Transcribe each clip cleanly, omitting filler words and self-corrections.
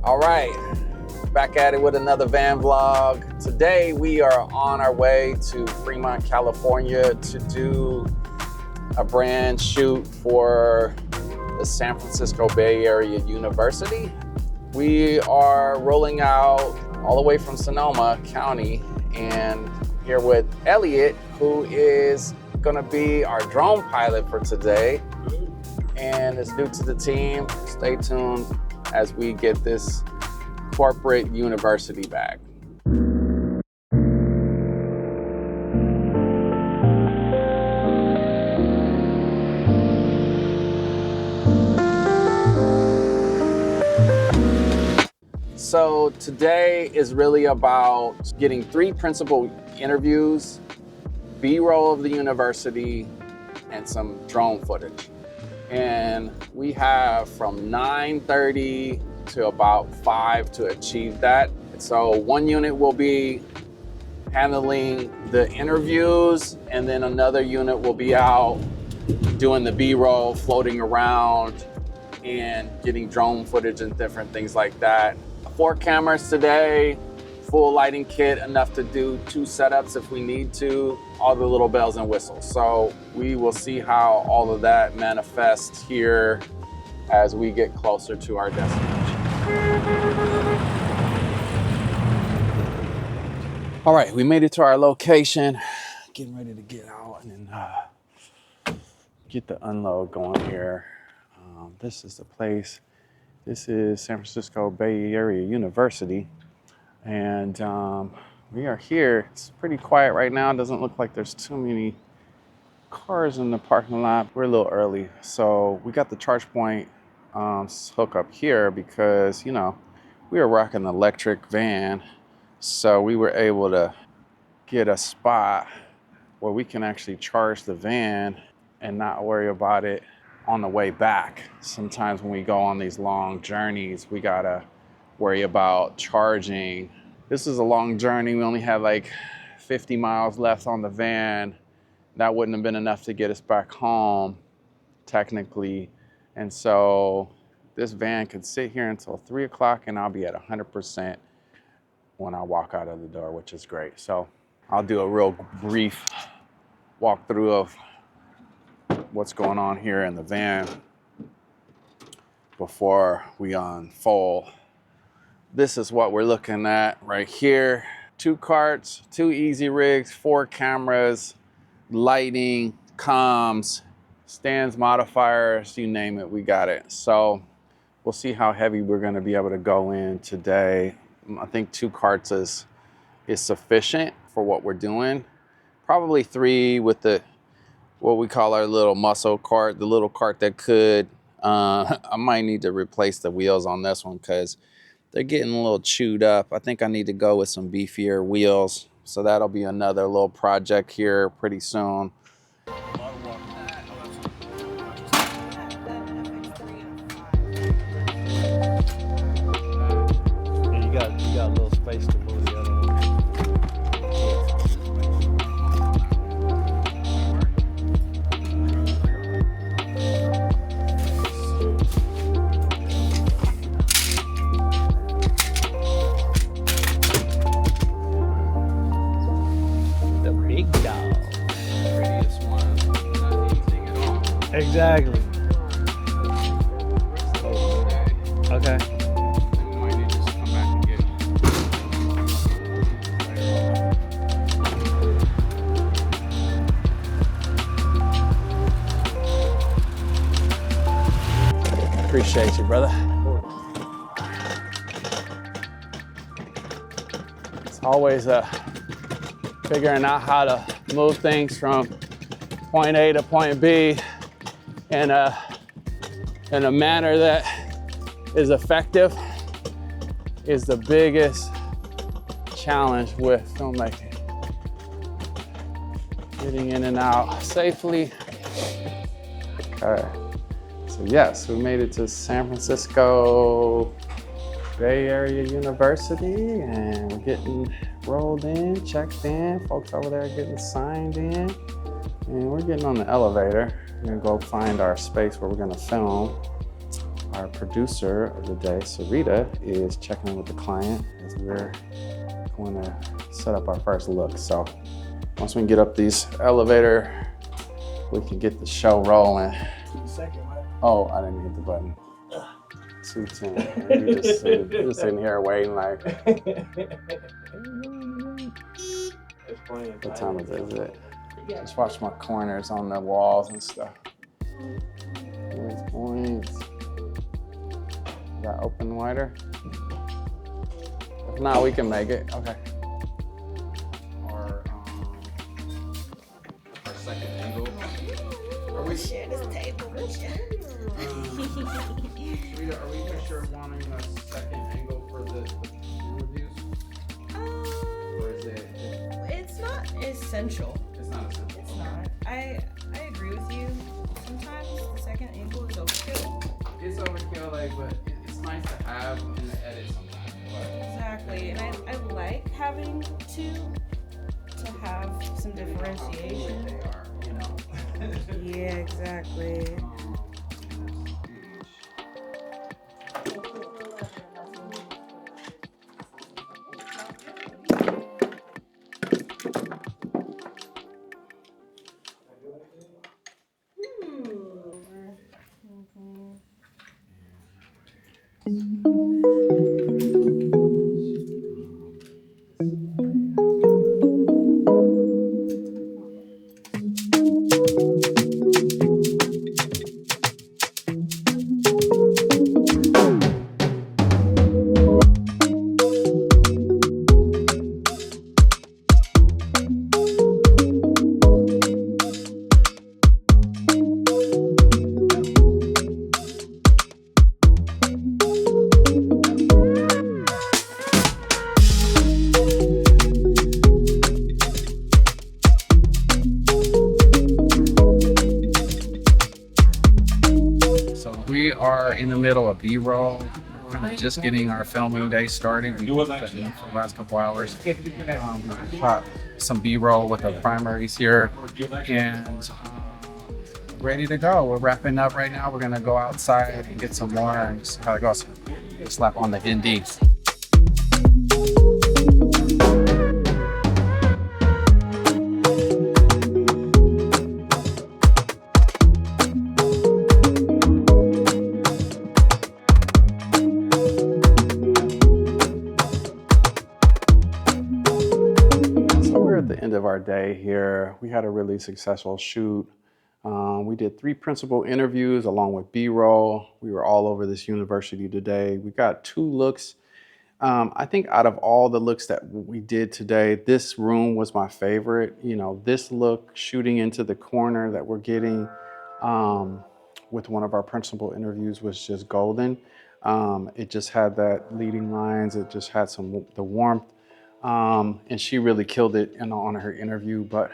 All right, back at it with another van vlog. Today we are on our way to Fremont, California to do a brand shoot for the San Francisco Bay Area University. We are rolling out all the way from Sonoma County and here with Elliot, who is gonna be our drone pilot for today and is new to the team. Stay tuned as we get this corporate university bag. So today is really about getting 3 principal interviews, B-roll of the university, and some drone footage. And we have from 9:30 to about 5 to achieve that. So one unit will be handling the interviews, and then another unit will be out doing the B-roll, floating around and getting drone footage and different things like that. 4 cameras today, full lighting kit, enough to do 2 setups if we need to, all the little bells and whistles. So we will see how all of that manifests here as we get closer to our destination. All right, we made it to our location. Getting ready to get out and get the unload going here. This is the place. This is San Francisco Bay Area University. And we are here. It's pretty quiet right now. It doesn't look like there's too many cars in the parking lot. We're a little early. So we got the charge point hook up here because, you know, we were rocking the electric van. So we were able to get a spot where we can actually charge the van and not worry about it on the way back. Sometimes when we go on these long journeys, we gotta worry about charging. This is a long journey. We only have like 50 miles left on the van. That wouldn't have been enough to get us back home, technically. And so this van could sit here until 3 o'clock and I'll be at 100% when I walk out of the door, which is great. So I'll do a real brief walkthrough of what's going on here in the van before we unfold. This is what we're looking at right here. 2 carts, 2 easy rigs, 4 cameras, lighting, comms, stands, modifiers, you name it, we got it. So we'll see how heavy we're gonna be able to go in today. I think 2 carts is sufficient for what we're doing. Probably 3 with the what we call our little muscle cart, the little cart that could. I might need to replace the wheels on this one because they're getting a little chewed up. I think I need to go with some beefier wheels. So that'll be another little project here pretty soon. You got a little space to move the other one. Exactly. Okay. We might need to just come back and get it. Appreciate you, brother. It's always figuring out how to move things from point A to point B in a manner that is effective is the biggest challenge with filmmaking. Getting in and out safely. Okay, so yes, we made it to San Francisco Bay Area University and we're getting rolled in, checked in. Folks over there getting signed in. And we're getting on the elevator. We're gonna go find our space where we're gonna film. our producer of the day, Sareeta, is checking in with the client as we're going to set up our first look. So once we can get up these elevator, we can get the show rolling. Oh, I didn't hit the button. 210. You just sitting here waiting like. What time is it? Just watch my corners on the walls and stuff. Points. Got open wider. If not, we can make it. Okay. Our second angle. Are we share this table with you? Rita, are we for sure wanting a second angle for the reviews? Or is it? It's not essential. It's not essential. It's not. I agree with you. Sometimes the second angle is overkill. It's overkill, like, but it's nice to have in the edit sometimes. But Exactly, and I like having to have some differentiation. they are, you know. Yeah, exactly. We are in the middle of B-roll. We're kind of just getting our filming day started. We've been for the last couple hours. We shot some B-roll with our primaries here, and ready to go. We're wrapping up right now. We're gonna go outside and get some more and just kind of go slap on the ND. Of our day here. We had a really successful shoot. We did 3 principal interviews along with B-roll. We were all over this university today. We got 2 looks. I think out of all the looks that we did today, this room was my favorite. You know, this look shooting into the corner that we're getting with one of our principal interviews was just golden. It just had that leading lines. It just had the warmth. And she really killed it on her interview, but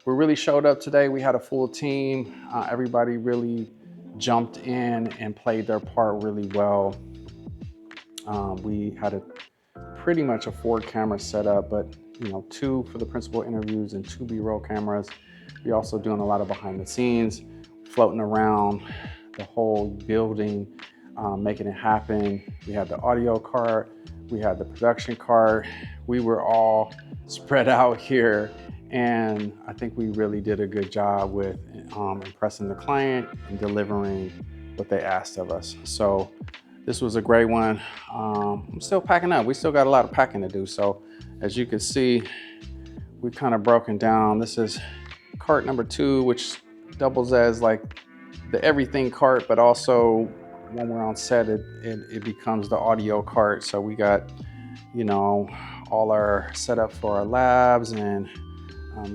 we really showed up today. We had a full team. Everybody really jumped in and played their part really well. We had pretty much a 4-camera setup, but 2 for the principal interviews and 2 B-roll cameras. We also doing a lot of behind the scenes, floating around the whole building, making it happen. We had the audio cart. We had the production cart. We were all spread out here, and I think we really did a good job with impressing the client and delivering what they asked of us. So this was a great one. I'm still packing up. We still got a lot of packing to do. So as you can see, we kind of broken down. This is cart number 2, which doubles as like the everything cart, but also when we're on set, it becomes the audio cart. So we got, all our setup for our labs and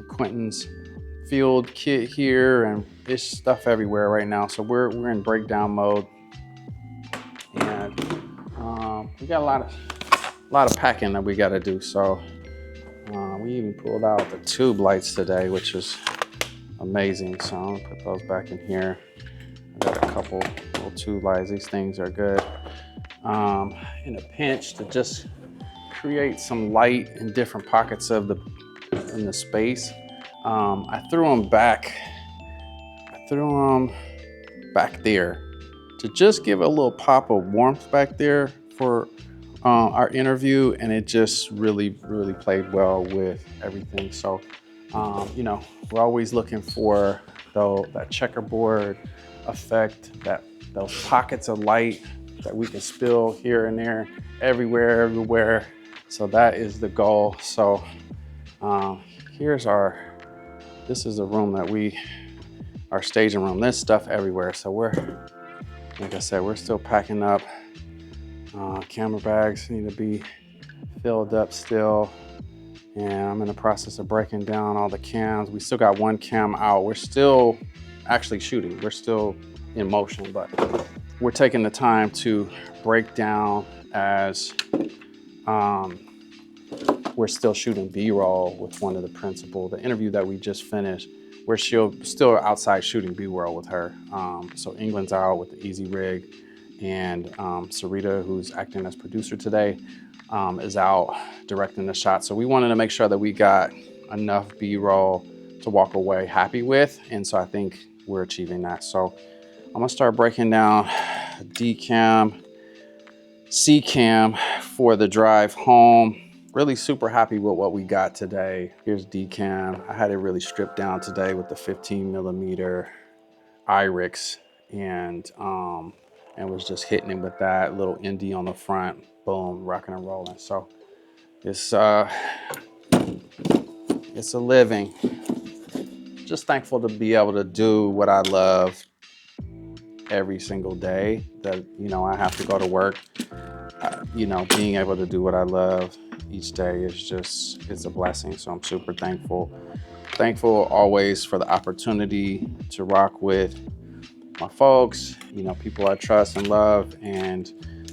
Quentin's field kit here, and there's stuff everywhere right now. So we're in breakdown mode, and we got a lot of packing that we got to do. So we even pulled out the tube lights today, which was amazing. So I'm gonna put those back in here. I got a couple little tube lights. These things are good in a pinch to just create some light in different pockets of in the space. I threw them back there to just give a little pop of warmth back there for our interview, and it just really played well with everything. So you know, we're always looking for that checkerboard effect, those pockets of light that we can spill here and there, everywhere. So that is the goal. So this is a room that our staging room. There's stuff everywhere. So like I said, we're still packing up. Camera bags need to be filled up still. And I'm in the process of breaking down all the cams. We still got one cam out. We're still actually shooting. We're still in motion, but we're taking the time to break down as we're still shooting B-roll with one of the principal. The interview that we just finished, we're still outside shooting B-roll with her. So England's out with the easy rig, and Sareeta, who's acting as producer today, is out directing the shot. So we wanted to make sure that we got enough B-roll to walk away happy with. And so I think we're achieving that. So I'm gonna start breaking down D-cam, C-cam for the drive home. Really super happy with what we got today. Here's D-cam. I had it really stripped down today with the 15mm IRIX, and was just hitting it with that little indie on the front. Boom, rocking and rolling. So it's a living. Just thankful to be able to do what I love every single day. That, you know, I have to go to work. You know, being able to do what I love each day it's a blessing. So I'm super thankful. Thankful always for the opportunity to rock with my folks, you know, people I trust and love, and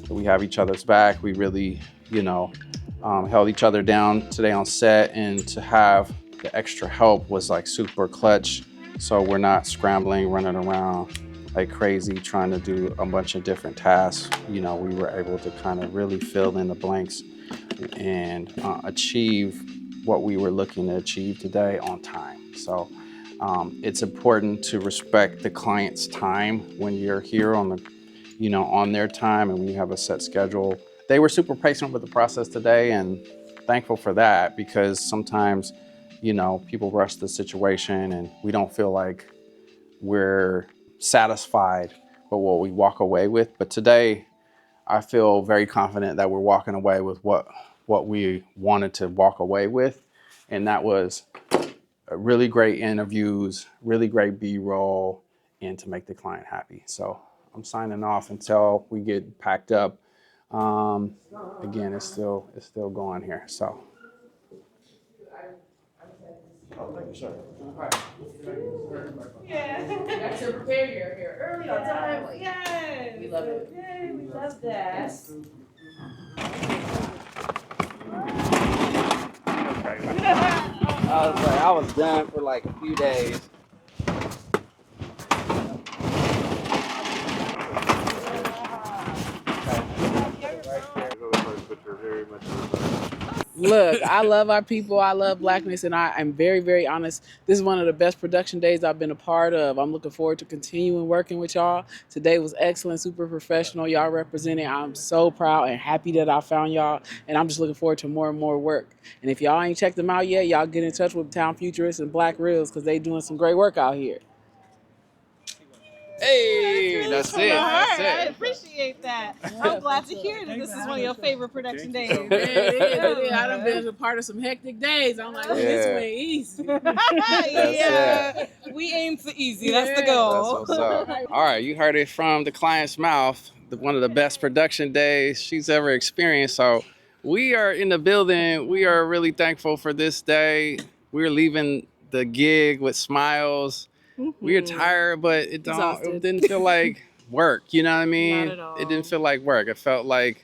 we have each other's back. We really, you know, held each other down today on set, and to have the extra help was like super clutch. So we're not scrambling, running around like crazy, trying to do a bunch of different tasks. You know, we were able to kind of really fill in the blanks and achieve what we were looking to achieve today on time. So it's important to respect the client's time when you're here on their time, and when you have a set schedule. They were super patient with the process today, and thankful for that, because sometimes, you know, people rush the situation and we don't feel like we're satisfied with what we walk away with. But today, I feel very confident that we're walking away with what we wanted to walk away with, and that was really great interviews, really great B-roll, and to make the client happy. So I'm signing off until we get packed up. Again, it's still going here. So. Oh, thank you, sir. Yeah. You got to prepare your hair early on time. Yes. We love it. Yay, we love that. I was done for like a few days. Look, I love our people. I love Blackness, and I am very, very honest. This is one of the best production days I've been a part of. I'm looking forward to continuing working with y'all. Today was excellent, super professional. Y'all represented. I'm so proud and happy that I found y'all, and I'm just looking forward to more and more work. And if y'all ain't checked them out yet, y'all get in touch with Townfuturist and BLKReels, because they doing some great work out here. Hey, that's it. That's I it. appreciate that. I'm glad to hear that this is one of your favorite production days. Man, it is. I done been a part of some hectic days. I'm like, oh, this Yeah. way easy. Yeah, we aim for easy. That's the goal. That's what's up. All right, you heard it from the client's mouth. One of the best production days she's ever experienced. So we are in the building. We are really thankful for this day. We're leaving the gig with smiles. We are tired, but it didn't feel like work. You know what I mean? Not at all. It didn't feel like work. It felt like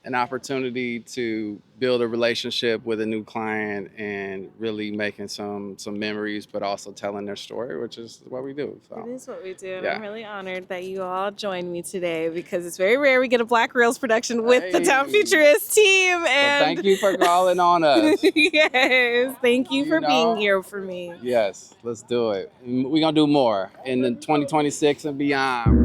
an opportunity to build a relationship with a new client and really making some memories, but also telling their story, which is what we do. So. It is what we do, and Yeah. I'm really honored that you all joined me today, because it's very rare we get a BLKReels production with the Hey. Townfuturist team. So And thank you for calling on us. yes, thank you for being here for me. Yes, let's do it. We're going to do more in the 2026 and beyond.